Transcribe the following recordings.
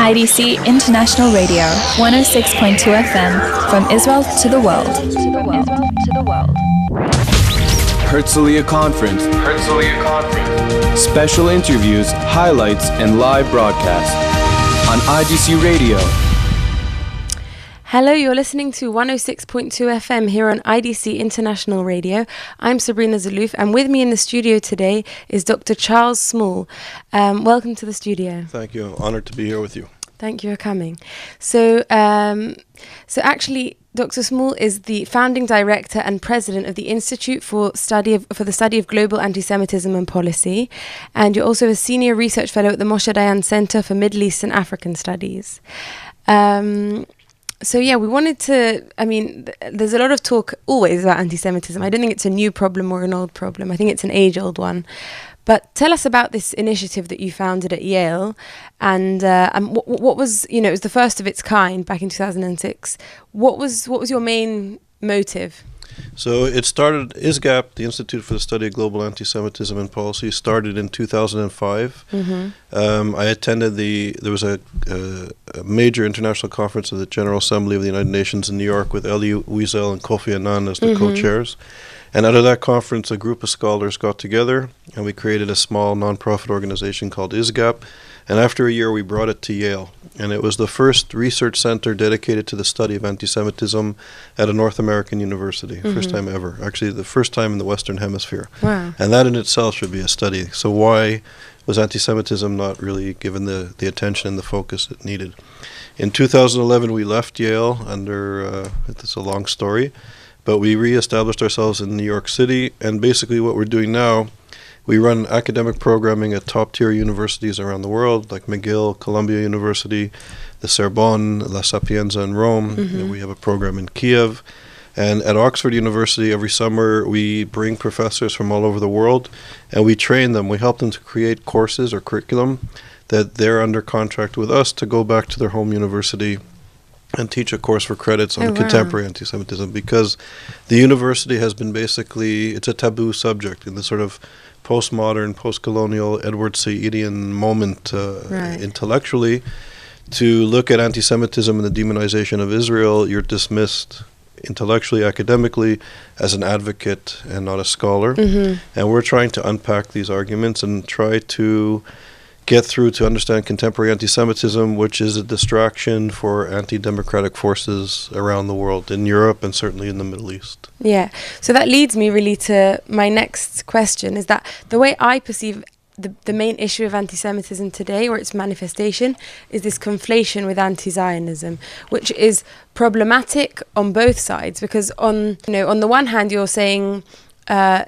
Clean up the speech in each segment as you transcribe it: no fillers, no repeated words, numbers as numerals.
IDC International Radio, 106.2 FM, from Israel to the world. Herzliya Conference. Special interviews, highlights, and live broadcasts on IDC Radio. Hello, you're listening to 106.2 FM here on IDC International Radio. I'm Sabrina Zeloof, and with me in the studio today is Dr. Charles Small. Welcome to the studio. Thank you. Honored to be here with you. Thank you for coming. So actually, Dr. Small is the founding director and president of the Institute for the Study of Global Anti-Semitism and Policy, and you're also a senior research fellow at the Moshe Dayan Center for Middle East and African Studies. So yeah, we wanted to, there's a lot of talk always about anti-Semitism. I don't think it's a new problem or an old problem. I think it's an age-old one. But tell us about this initiative that you founded at Yale, and what was, it was the first of its kind back in 2006. What was your main motive? So it started, ISGAP, the Institute for the Study of Global Anti-Semitism and Policy, started in 2005. Mm-hmm. I attended there was a major international conference of the General Assembly of the United Nations in New York with Elie Wiesel and Kofi Annan as the co-chairs. And out of that conference, a group of scholars got together and we created a small non-profit organization called ISGAP. And after a year, we brought it to Yale. And it was the first research center dedicated to the study of anti-Semitism at a North American university. First time ever. Actually, the first time in the Western Hemisphere. Wow. And that in itself should be a study. So why was anti-Semitism not really given the attention and the focus it needed? In 2011, we left Yale under, it's a long story, but we re-established ourselves in New York City. And basically what we're doing now, we run academic programming at top-tier universities around the world, like McGill, Columbia University, the Sorbonne, La Sapienza in Rome. We have a program in Kiev. And at Oxford University, every summer, we bring professors from all over the world, and we train them. We help them to create courses or curriculum that they're under contract with us to go back to their home university and teach a course for credits on contemporary anti-Semitism, because the university has been basically, it's a taboo subject in the sort of postmodern, post-colonial, Edward Sayidian moment intellectually. To look at anti-Semitism and the demonization of Israel, you're dismissed intellectually, academically, as an advocate and not a scholar. And we're trying to unpack these arguments and try to get through to understand contemporary anti-Semitism, which is a distraction for anti-democratic forces around the world, in Europe and certainly in the Middle East. Yeah, so that leads me really to my next question, is that the way I perceive the main issue of anti-Semitism today, or its manifestation, is this conflation with anti-Zionism, which is problematic on both sides, because on the one hand you're saying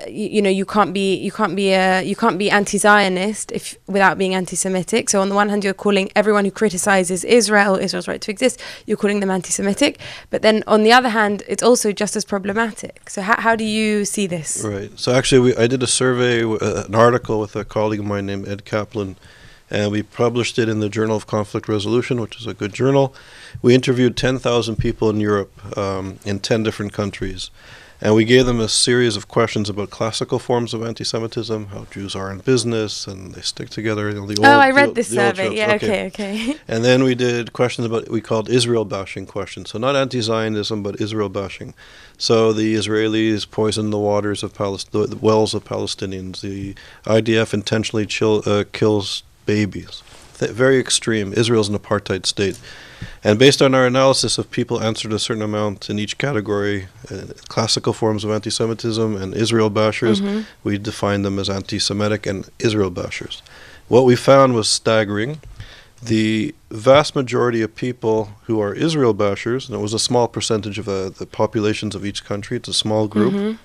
you can't be anti-Zionist without being anti-Semitic. So on the one hand, you're calling everyone who criticizes Israel's right to exist, you're calling them anti-Semitic. But then on the other hand, it's also just as problematic. So how do you see this? Right. So actually, I did a survey, an article with a colleague of mine named Ed Kaplan, and we published it in the Journal of Conflict Resolution, which is a good journal. We interviewed 10,000 people in Europe, in 10 different countries. And we gave them a series of questions about classical forms of anti-Semitism, how Jews are in business and they stick together. I read this survey. Yeah, okay. And then we did questions about, we called Israel bashing questions. So not anti-Zionism, but Israel bashing. So the Israelis poisoned the waters of the wells of Palestinians. The IDF intentionally kills babies. Very extreme. Israel's an apartheid state. And based on our analysis of people answered a certain amount in each category, classical forms of anti-Semitism and Israel bashers, we defined them as anti-Semitic and Israel bashers. What we found was staggering. The vast majority of people who are Israel bashers, and it was a small percentage of the populations of each country, it's a small group,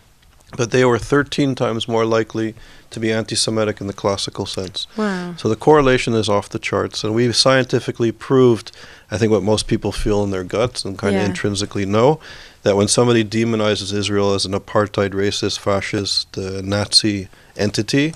but they were 13 times more likely to be anti-Semitic in the classical sense. Wow. So the correlation is off the charts, and we've scientifically proved, I think, what most people feel in their guts and kind of intrinsically know, that when somebody demonizes Israel as an apartheid, racist, fascist, Nazi entity,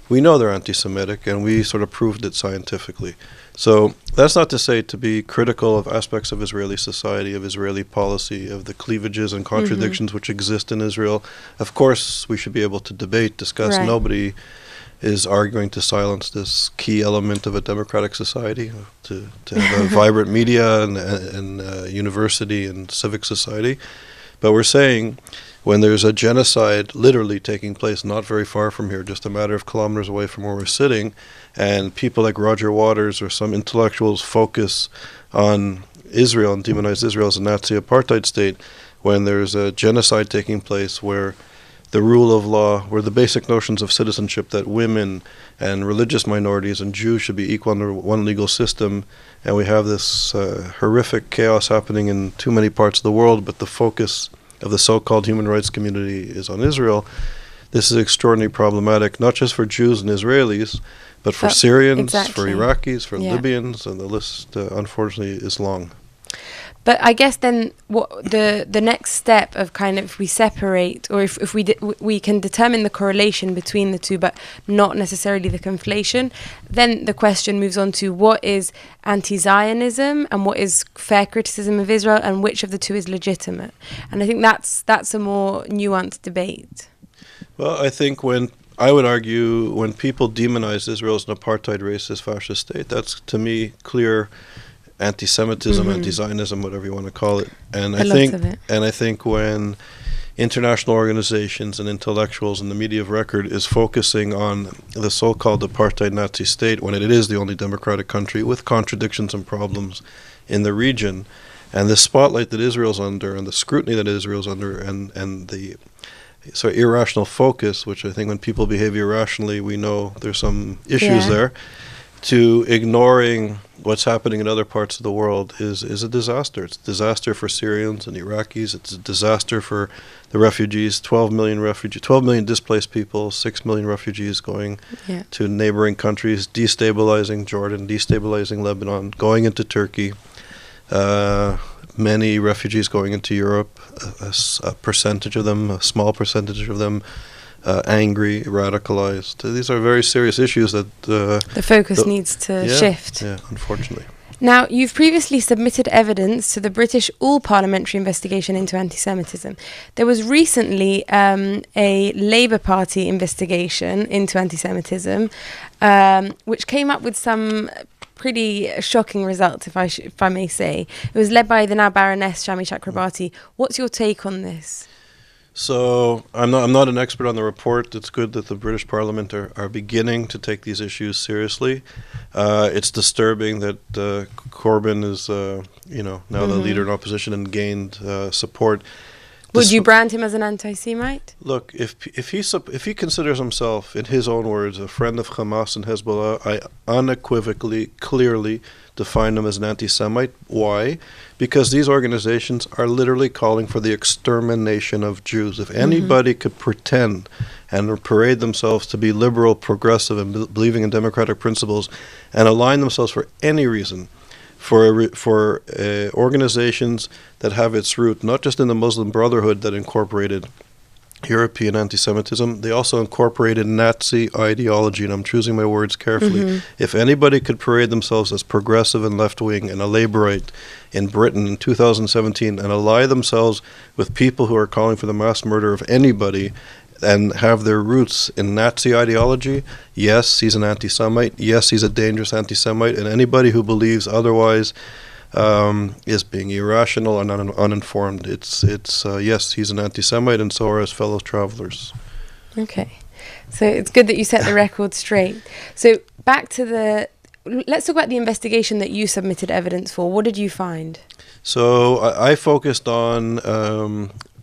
we know they're anti-Semitic, and we sort of proved it scientifically. So that's not to say to be critical of aspects of Israeli society, of Israeli policy, of the cleavages and contradictions which exist in Israel. Of course, we should be able to debate, discuss. Nobody is arguing to silence this key element of a democratic society, to have a vibrant media and university and civic society. But we're saying when there's a genocide literally taking place not very far from here, just a matter of kilometers away from where we're sitting, and people like Roger Waters or some intellectuals focus on Israel and demonize Israel as a Nazi apartheid state, when there's a genocide taking place where the rule of law, where the basic notions of citizenship, that women and religious minorities and Jews should be equal under one legal system, and we have this horrific chaos happening in too many parts of the world, but the focus of the so-called human rights community is on Israel. This is extraordinarily problematic, not just for Jews and Israelis, but for Syrians, for Iraqis, for Libyans, and the list, unfortunately, is long. But I guess then what the next step of kind of, if we separate, or if we can determine the correlation between the two, but not necessarily the conflation, then the question moves on to what is anti-Zionism and what is fair criticism of Israel, and which of the two is legitimate. And I think that's a more nuanced debate. Well, I think I would argue when people demonize Israel as an apartheid, racist, fascist state, that's, to me, clear anti-Semitism, anti-Zionism, whatever you want to call it. And I think when international organizations and intellectuals and the media of record is focusing on the so-called apartheid Nazi state, when it is the only democratic country with contradictions and problems in the region, and the spotlight that Israel's under and the scrutiny that Israel's under, and the irrational focus, which I think when people behave irrationally, we know there's some issues there, to ignoring what's happening in other parts of the world is a disaster. It's a disaster for Syrians and Iraqis. It's a disaster for the refugees, 12 million displaced people, 6 million refugees going to neighboring countries, destabilizing Jordan, destabilizing Lebanon, going into Turkey, many refugees going into Europe, a percentage of them, a small percentage of them, angry, radicalized. These are very serious issues that the focus needs to shift. Yeah, unfortunately. Now, you've previously submitted evidence to the British all-parliamentary investigation into anti-Semitism. There was recently a Labour Party investigation into anti-Semitism, which came up with some pretty shocking results, if I may say. It was led by the now Baroness Shami Chakrabarti. What's your take on this? So I'm not an expert on the report. It's good that the British Parliament are beginning to take these issues seriously. It's disturbing that Corbyn is now the leader in opposition and gained support. Would you brand him as an anti-Semite? Look, if he considers himself, in his own words, a friend of Hamas and Hezbollah, I unequivocally, clearly define him as an anti-Semite. Why? Because these organizations are literally calling for the extermination of Jews. If anybody could pretend and parade themselves to be liberal, progressive, and believing in democratic principles, and align themselves for any reason for organizations that have its root not just in the Muslim Brotherhood that incorporated European anti-Semitism, they also incorporated Nazi ideology, and I'm choosing my words carefully. If anybody could parade themselves as progressive and left-wing and a Labourite in Britain in 2017 and ally themselves with people who are calling for the mass murder of anybody and have their roots in Nazi ideology, yes, he's an anti-Semite, yes, he's a dangerous anti-Semite, and anybody who believes otherwise is being irrational and uninformed. It's yes, he's an anti-Semite, and so are his fellow travelers. Okay, so it's good that you set the record straight. So back to let's talk about the investigation that you submitted evidence for. What did you find? So I focused on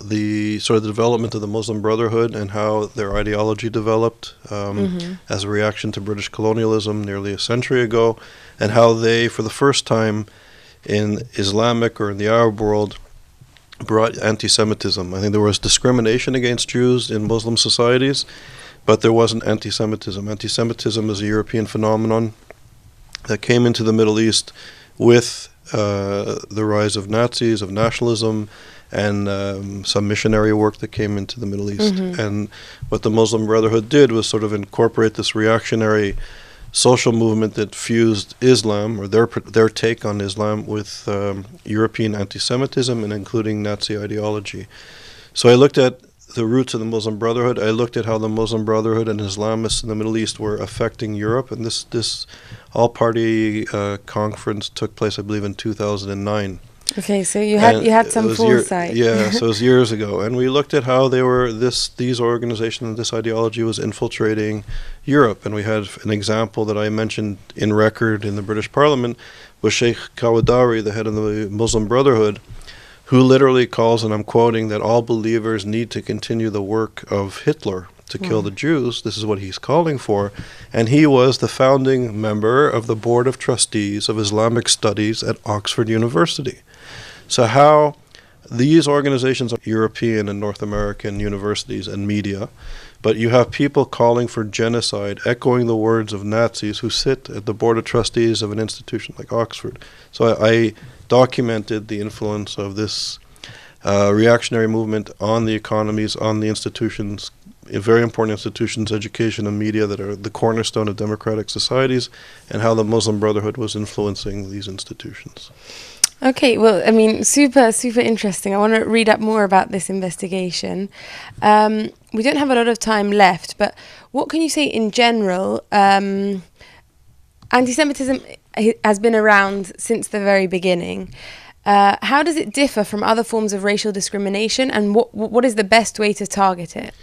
the sort of the development of the Muslim Brotherhood and how their ideology developed as a reaction to British colonialism nearly a century ago, and how they, for the first time in Islamic or in the Arab world, brought anti-Semitism. I think there was discrimination against Jews in Muslim societies, but there wasn't anti-Semitism. Anti-Semitism is a European phenomenon that came into the Middle East with the rise of Nazis, of nationalism, and some missionary work that came into the Middle East. And what the Muslim Brotherhood did was sort of incorporate this reactionary social movement that fused Islam, or their take on Islam, with European anti-Semitism and including Nazi ideology. So I looked at the roots of the Muslim Brotherhood. I looked at how the Muslim Brotherhood and Islamists in the Middle East were affecting Europe, and this all-party conference took place, I believe, in 2009. Okay, so you had some foresight. So it was years ago, and we looked at how these organizations and this ideology was infiltrating Europe, and we had an example that I mentioned in record in the British Parliament was Sheikh Kawadari, the head of the Muslim Brotherhood, who literally calls, and I'm quoting, that all believers need to continue the work of Hitler to kill the Jews. This is what he's calling for. And he was the founding member of the Board of Trustees of Islamic Studies at Oxford University. So how these organizations are European and North American universities and media, but you have people calling for genocide, echoing the words of Nazis who sit at the Board of Trustees of an institution like Oxford. So I documented the influence of this reactionary movement on the economies, on the institutions, very important institutions, education and media that are the cornerstone of democratic societies, and how the Muslim Brotherhood was influencing these institutions. Okay, well, I mean, super, super interesting. I want to read up more about this investigation. We don't have a lot of time left, but what can you say in general? Anti-Semitism has been around since the very beginning. How does it differ from other forms of racial discrimination, and what is the best way to target it?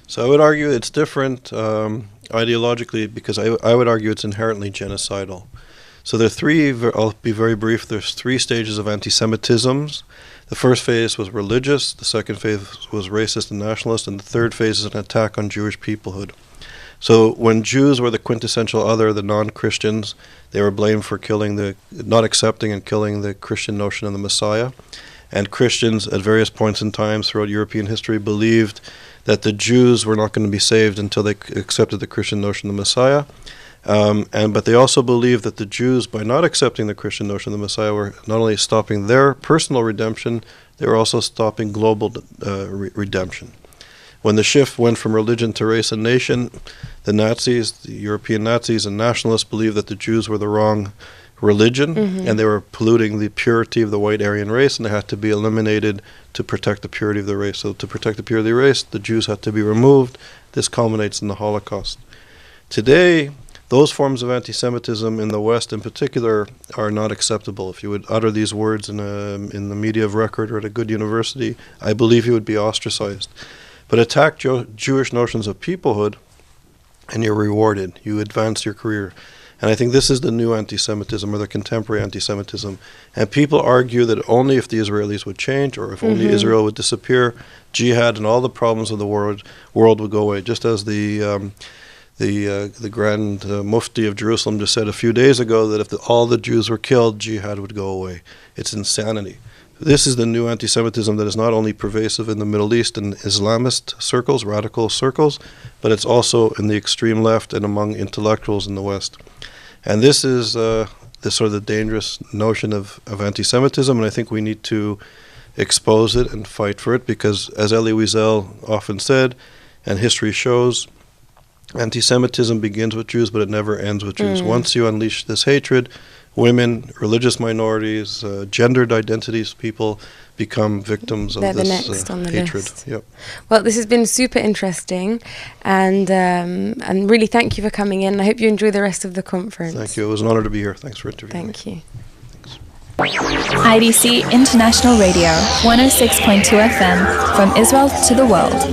So I would argue it's different ideologically, because I would argue it's inherently genocidal. So there are three, I'll be very brief, there's 3 stages of anti-Semitism. The first phase was religious, the second phase was racist and nationalist, and the third phase is an attack on Jewish peoplehood. So when Jews were the quintessential other, the non-Christians, they were blamed for not accepting and killing the Christian notion of the Messiah. And Christians at various points in time throughout European history believed that the Jews were not going to be saved until they accepted the Christian notion of the Messiah. But they also believed that the Jews, by not accepting the Christian notion of the Messiah, were not only stopping their personal redemption, they were also stopping global redemption. When the shift went from religion to race and nation, the Nazis, the European Nazis and nationalists believed that the Jews were the wrong religion, and they were polluting the purity of the white Aryan race, and they had to be eliminated to protect the purity of the race. So to protect the purity of the race, the Jews had to be removed. This culminates in the Holocaust. Today, those forms of anti-Semitism in the West in particular are not acceptable. If you would utter these words in the media of record or at a good university, I believe you would be ostracized. But attack Jewish notions of peoplehood and you're rewarded. You advance your career. And I think this is the new anti-Semitism, or the contemporary anti-Semitism. And people argue that only if the Israelis would change, or if only Israel would disappear, jihad and all the problems of the world would go away. Just as the Grand Mufti of Jerusalem just said a few days ago that if all the Jews were killed, jihad would go away. It's insanity. This is the new anti-Semitism that is not only pervasive in the Middle East and Islamist circles, radical circles, but it's also in the extreme left and among intellectuals in the West. And this is this sort of the dangerous notion of anti-Semitism, and I think we need to expose it and fight for it, because as Elie Wiesel often said, and history shows, anti-Semitism begins with Jews, but it never ends with Jews. Once you unleash this hatred, women, religious minorities, gendered identities, people become victims of this hatred. Yep. Well, this has been super interesting, and really thank you for coming in. I hope you enjoy the rest of the conference. Thank you. It was an honor to be here. Thanks for interviewing me. Thank you. IDC International Radio, 106.2 FM, from Israel to the world.